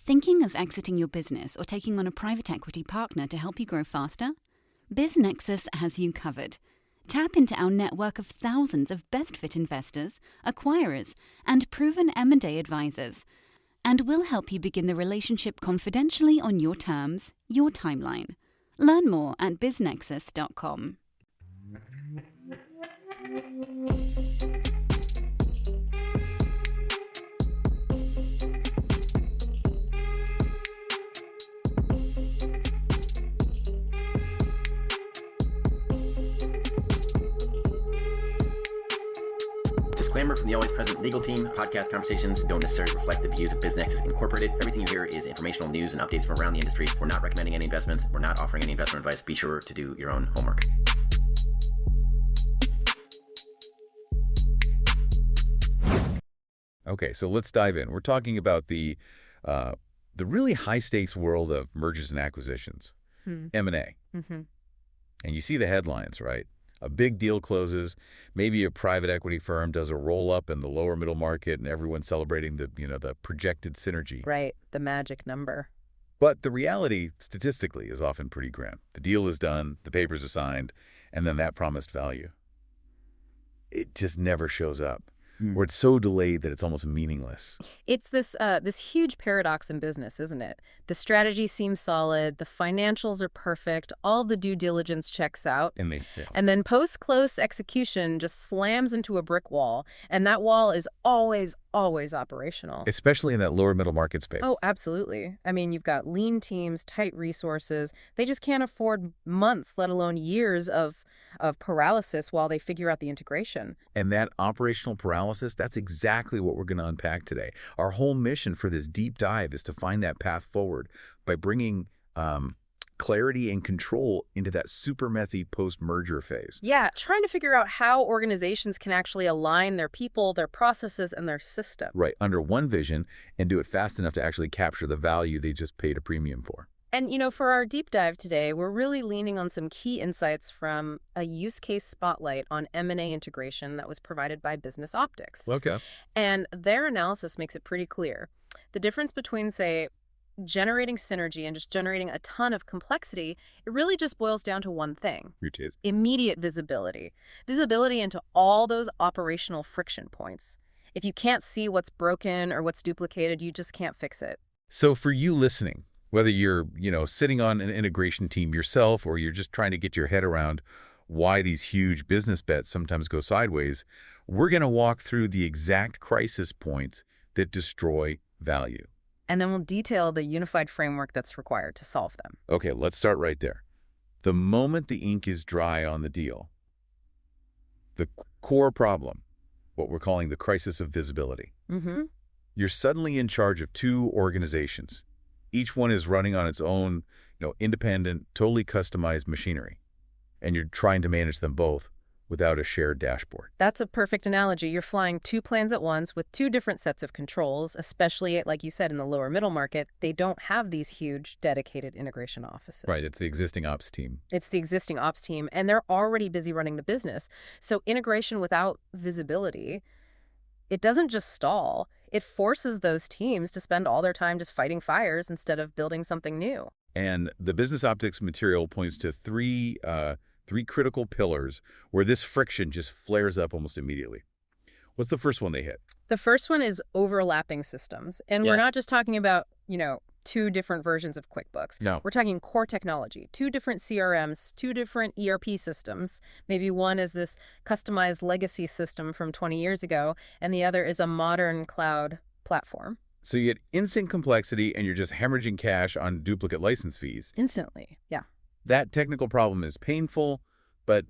Thinking of exiting your business or taking on a private equity partner to help you grow faster? BizNexus has you covered. Tap into our network of thousands of best-fit investors, acquirers, and proven M&A advisors, and we'll help you begin the relationship confidentially on your terms, your timeline. Learn more at biznexus.com. Disclaimer from the always present legal team: podcast conversations don't necessarily reflect the views of BizNexus Incorporated. Everything you hear is informational news and updates from around the industry. We're not recommending any investments. We're not offering any investment advice. Be sure to do your own homework. Okay, so let's dive in. We're talking about the really high-stakes world of mergers and acquisitions, M&A. And you see the headlines, right? A big deal closes, maybe a private equity firm does a roll-up in the lower middle market, and everyone's celebrating the projected synergy. Right, the magic number. But the reality, statistically, is often pretty grim. The deal is done, the papers are signed, and then that promised value, it just never shows up. Or it's so delayed that it's almost meaningless. It's this huge paradox in business, isn't it? The strategy seems solid, the financials are perfect, all the due diligence checks out, and then post-close execution just slams into a brick wall, and that wall is always operational. Especially in that lower middle market space. Oh, absolutely. I mean, you've got lean teams, tight resources. They just can't afford months, let alone years of paralysis while they figure out the integration. And that operational paralysis, that's exactly what we're going to unpack today. Our whole mission for this deep dive is to find that path forward by bringing clarity and control into that super messy post-merger phase. Yeah, trying to figure out how organizations can actually align their people, their processes, and their system. Right, under one vision, and do it fast enough to actually capture the value they just paid a premium for. And, for our deep dive today, we're really leaning on some key insights from a use case spotlight on M&A integration that was provided by Business Optix. Okay. And their analysis makes it pretty clear. The difference between, say, generating synergy and just generating a ton of complexity, it really just boils down to one thing. Which is? Immediate visibility. Visibility into all those operational friction points. If you can't see what's broken or what's duplicated, you just can't fix it. So for you listening, whether you're, sitting on an integration team yourself or you're just trying to get your head around why these huge business bets sometimes go sideways, we're going to walk through the exact crisis points that destroy value. And then we'll detail the unified framework that's required to solve them. Okay, let's start right there. The moment the ink is dry on the deal, the core problem, what we're calling the crisis of visibility. You're suddenly in charge of two organizations. Each one is running on its own, independent, totally customized machinery. And you're trying to manage them both without a shared dashboard. That's a perfect analogy. You're flying two planes at once with two different sets of controls, especially, like you said, in the lower middle market. They don't have these huge dedicated integration offices. Right, it's the existing ops team. It's the existing ops team, and they're already busy running the business. So integration without visibility, it doesn't just stall. It forces those teams to spend all their time just fighting fires instead of building something new. And the Business Optix material points to three critical pillars where this friction just flares up almost immediately. What's the first one they hit? The first one is overlapping systems. And we're not just talking about, two different versions of QuickBooks. No. We're talking core technology, two different CRMs, two different ERP systems. Maybe one is this customized legacy system from 20 years ago, and the other is a modern cloud platform. So you get instant complexity and you're just hemorrhaging cash on duplicate license fees. Instantly, yeah. That technical problem is painful, but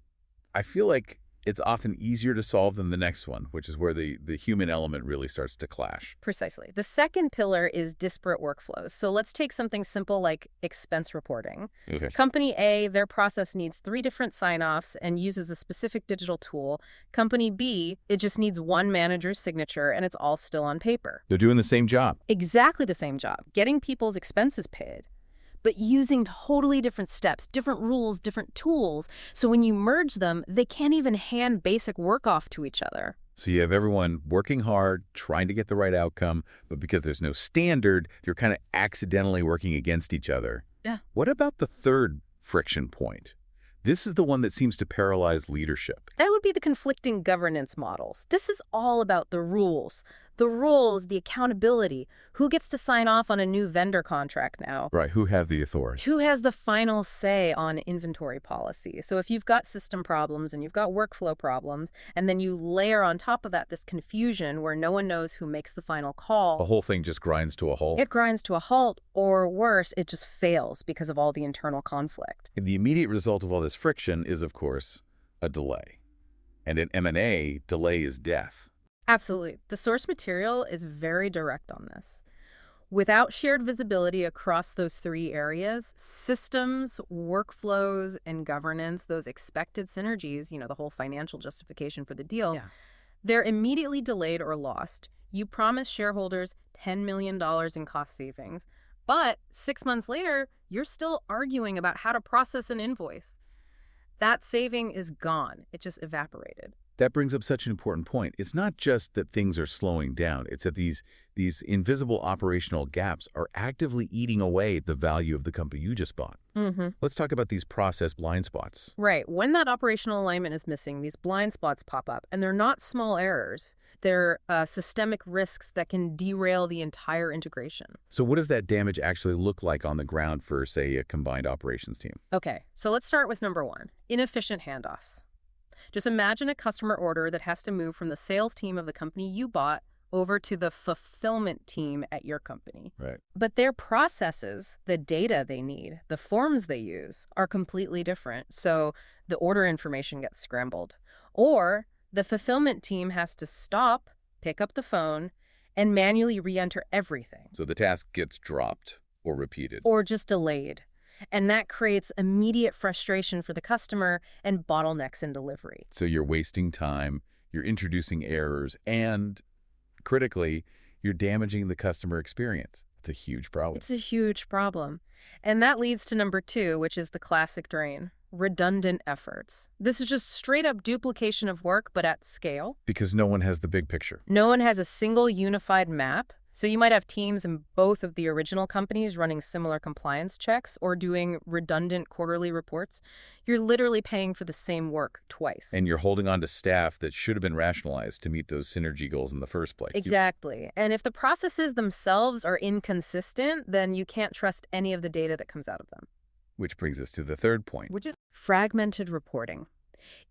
I feel like it's often easier to solve than the next one, which is where the human element really starts to clash. Precisely. The second pillar is disparate workflows. So let's take something simple like expense reporting. Okay. Company A, their process needs 3 different sign-offs and uses a specific digital tool. Company B, it just needs one manager's signature and it's all still on paper. They're doing the same job. Exactly the same job, getting people's expenses paid, but using totally different steps, different rules, different tools. So when you merge them, they can't even hand basic work off to each other. So you have everyone working hard, trying to get the right outcome, but because there's no standard, you're kind of accidentally working against each other. Yeah. What about the third friction point? This is the one that seems to paralyze leadership. That would be the conflicting governance models. This is all about the rules, the accountability. Who gets to sign off on a new vendor contract now? Right, who have the authority? Who has the final say on inventory policy? So if you've got system problems and you've got workflow problems, and then you layer on top of that this confusion where no one knows who makes the final call. The whole thing just grinds to a halt. It grinds to a halt, or worse, it just fails because of all the internal conflict. And the immediate result of all this friction is, of course, a delay. And in M&A, delay is death. Absolutely. The source material is very direct on this. Without shared visibility across those three areas, systems, workflows, and governance, those expected synergies, the whole financial justification for the deal, they're immediately delayed or lost. You promise shareholders $10 million in cost savings, but 6 months later, you're still arguing about how to process an invoice. That saving is gone. It just evaporated. That brings up such an important point. It's not just that things are slowing down. It's that these invisible operational gaps are actively eating away at the value of the company you just bought. Let's talk about these process blind spots. Right. When that operational alignment is missing, these blind spots pop up, and they're not small errors. They're systemic risks that can derail the entire integration. So what does that damage actually look like on the ground for, say, a combined operations team? Okay, so let's start with number one, inefficient handoffs. Just imagine a customer order that has to move from the sales team of the company you bought over to the fulfillment team at your company. Right. But their processes, the data they need, the forms they use are completely different. So the order information gets scrambled. Or the fulfillment team has to stop, pick up the phone, and manually re-enter everything. So the task gets dropped or repeated. Or just delayed. And that creates immediate frustration for the customer and bottlenecks in delivery. So you're wasting time, you're introducing errors, and critically, you're damaging the customer experience. It's a huge problem. It's a huge problem. And that leads to number two, which is the classic drain, redundant efforts. This is just straight up duplication of work, but at scale. Because no one has the big picture. No one has a single unified map. So you might have teams in both of the original companies running similar compliance checks or doing redundant quarterly reports. You're literally paying for the same work twice. And you're holding on to staff that should have been rationalized to meet those synergy goals in the first place. Exactly. And if the processes themselves are inconsistent, then you can't trust any of the data that comes out of them. Which brings us to the third point. Which is fragmented reporting.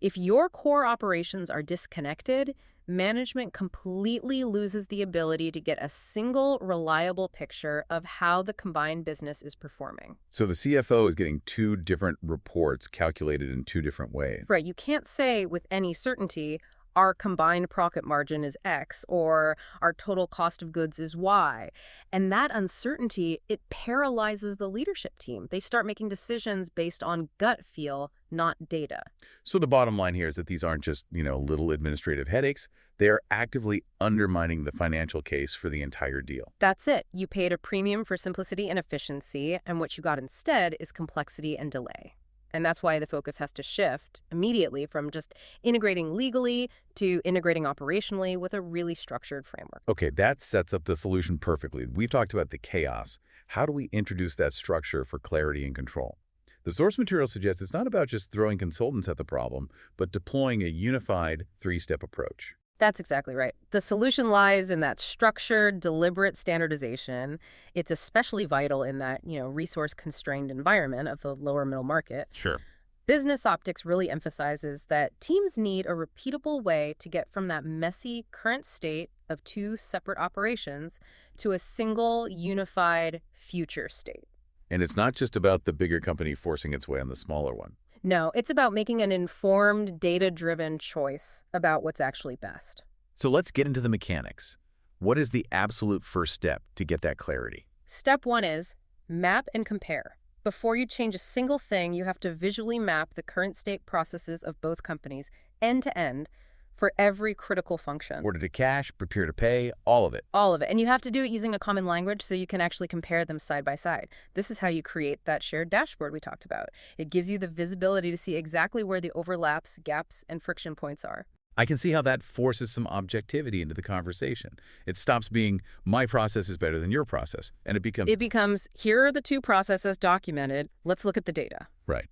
If your core operations are disconnected, management completely loses the ability to get a single, reliable picture of how the combined business is performing. So the CFO is getting two different reports calculated in two different ways. Right. You can't say with any certainty, our combined profit margin is X or our total cost of goods is Y. And that uncertainty, it paralyzes the leadership team. They start making decisions based on gut feel, not data. So the bottom line here is that these aren't just, little administrative headaches. They are actively undermining the financial case for the entire deal. That's it. You paid a premium for simplicity and efficiency, and what you got instead is complexity and delay. And that's why the focus has to shift immediately from just integrating legally to integrating operationally with a really structured framework. Okay, that sets up the solution perfectly. We've talked about the chaos. How do we introduce that structure for clarity and control? The source material suggests it's not about just throwing consultants at the problem, but deploying a unified three-step approach. That's exactly right. The solution lies in that structured, deliberate standardization. It's especially vital in that, resource-constrained environment of the lower middle market. Sure. Business Optix really emphasizes that teams need a repeatable way to get from that messy current state of two separate operations to a single, unified future state. And it's not just about the bigger company forcing its way on the smaller one. No, it's about making an informed, data-driven choice about what's actually best. So let's get into the mechanics. What is the absolute first step to get that clarity? Step one is map and compare. Before you change a single thing, you have to visually map the current state processes of both companies end to end for every critical function. Order to cash, prepare to pay, all of it. All of it. And you have to do it using a common language so you can actually compare them side by side. This is how you create that shared dashboard we talked about. It gives you the visibility to see exactly where the overlaps, gaps, and friction points are. I can see how that forces some objectivity into the conversation. It stops being, my process is better than your process, and it becomes, here are the two processes documented. Let's look at the data. Right.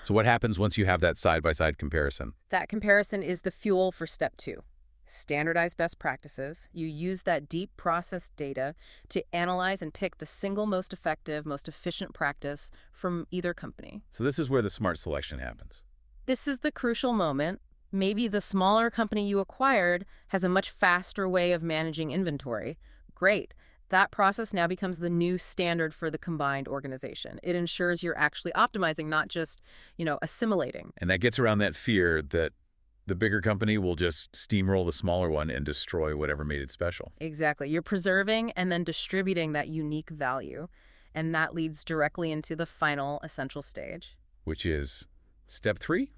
So what happens once you have that side-by-side comparison? That comparison is the fuel for step 2. Standardize best practices. You use that deep process data to analyze and pick the single most effective, most efficient practice from either company. So this is where the smart selection happens. This is the crucial moment. Maybe the smaller company you acquired has a much faster way of managing inventory. Great. That process now becomes the new standard for the combined organization. It ensures you're actually optimizing, not just, assimilating. And that gets around that fear that the bigger company will just steamroll the smaller one and destroy whatever made it special. Exactly. You're preserving and then distributing that unique value. And that leads directly into the final essential stage. Which is step 3?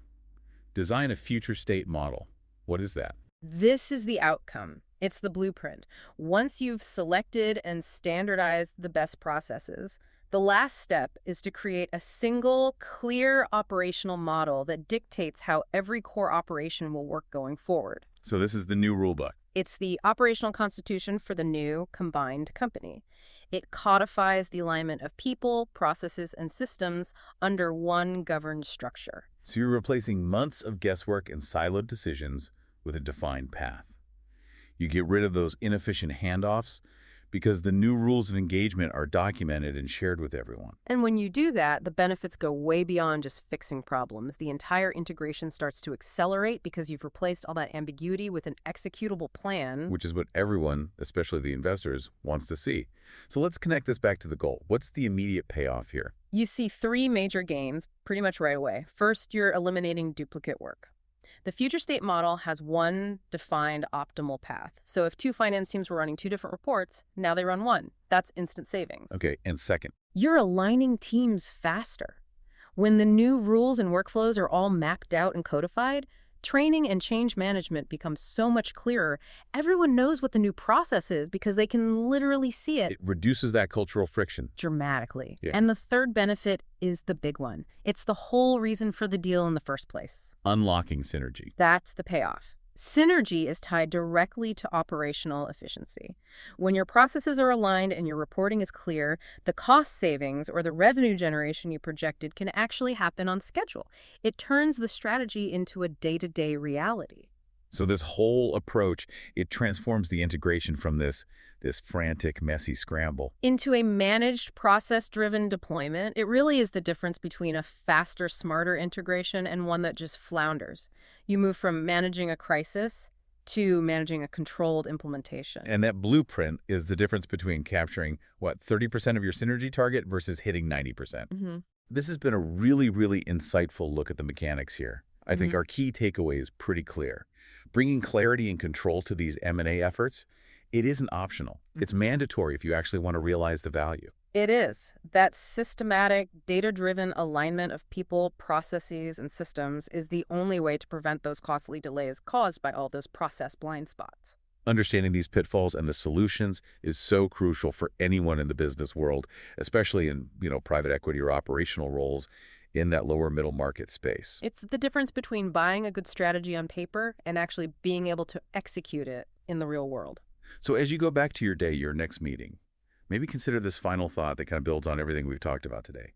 Design a future state model. What is that? This is the outcome. It's the blueprint. Once you've selected and standardized the best processes, the last step is to create a single, clear operational model that dictates how every core operation will work going forward. So this is the new rulebook. It's the operational constitution for the new combined company. It codifies the alignment of people, processes, and systems under one governed structure. So you're replacing months of guesswork and siloed decisions with a defined path. You get rid of those inefficient handoffs because the new rules of engagement are documented and shared with everyone. And when you do that, the benefits go way beyond just fixing problems. The entire integration starts to accelerate because you've replaced all that ambiguity with an executable plan. Which is what everyone, especially the investors, wants to see. So let's connect this back to the goal. What's the immediate payoff here? You see 3 major gains pretty much right away. First, you're eliminating duplicate work. The future state model has one defined optimal path. So if 2 finance teams were running 2 different reports, now they run one. That's instant savings. Okay, and second? You're aligning teams faster. When the new rules and workflows are all mapped out and codified, training and change management becomes so much clearer. Everyone knows what the new process is because they can literally see it. It reduces that cultural friction. Dramatically. Yeah. And the third benefit is the big one. It's the whole reason for the deal in the first place. Unlocking synergy. That's the payoff. Synergy is tied directly to operational efficiency. When your processes are aligned and your reporting is clear, the cost savings or the revenue generation you projected can actually happen on schedule. It turns the strategy into a day-to-day reality. So this whole approach, it transforms the integration from this frantic, messy scramble into a managed, process-driven deployment. It really is the difference between a faster, smarter integration and one that just flounders. You move from managing a crisis to managing a controlled implementation. And that blueprint is the difference between capturing, 30% of your synergy target versus hitting 90%. Mm-hmm. This has been a really, really insightful look at the mechanics here. I think our key takeaway is pretty clear. Bringing clarity and control to these M&A efforts, it isn't optional. It's mandatory if you actually want to realize the value. It is. That systematic, data-driven alignment of people, processes, and systems is the only way to prevent those costly delays caused by all those process blind spots. Understanding these pitfalls and the solutions is so crucial for anyone in the business world, especially in, private equity or operational roles in that lower middle market space. It's the difference between buying a good strategy on paper and actually being able to execute it in the real world. So as you go back to your next meeting, maybe consider this final thought that kind of builds on everything we've talked about today.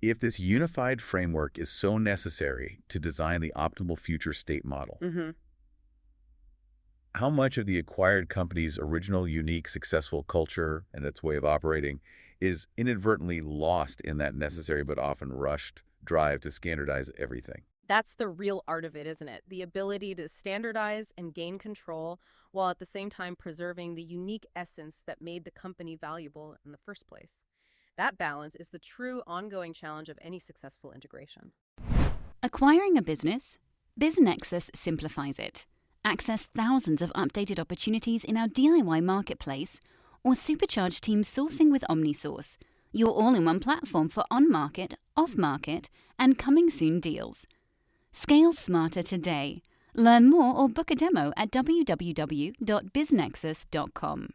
If this unified framework is so necessary to design the optimal future state model, how much of the acquired company's original, unique, successful culture and its way of operating is inadvertently lost in that necessary but often rushed drive to standardize everything? That's the real art of it, isn't it? The ability to standardize and gain control while at the same time preserving the unique essence that made the company valuable in the first place. That balance is the true ongoing challenge of any successful integration. Acquiring a business? BizNexus simplifies it. Access thousands of updated opportunities in our DIY marketplace or supercharge team sourcing with OmniSource, your all-in-one platform for on-market, off-market, and coming-soon deals. Scale smarter today. Learn more or book a demo at www.biznexus.com.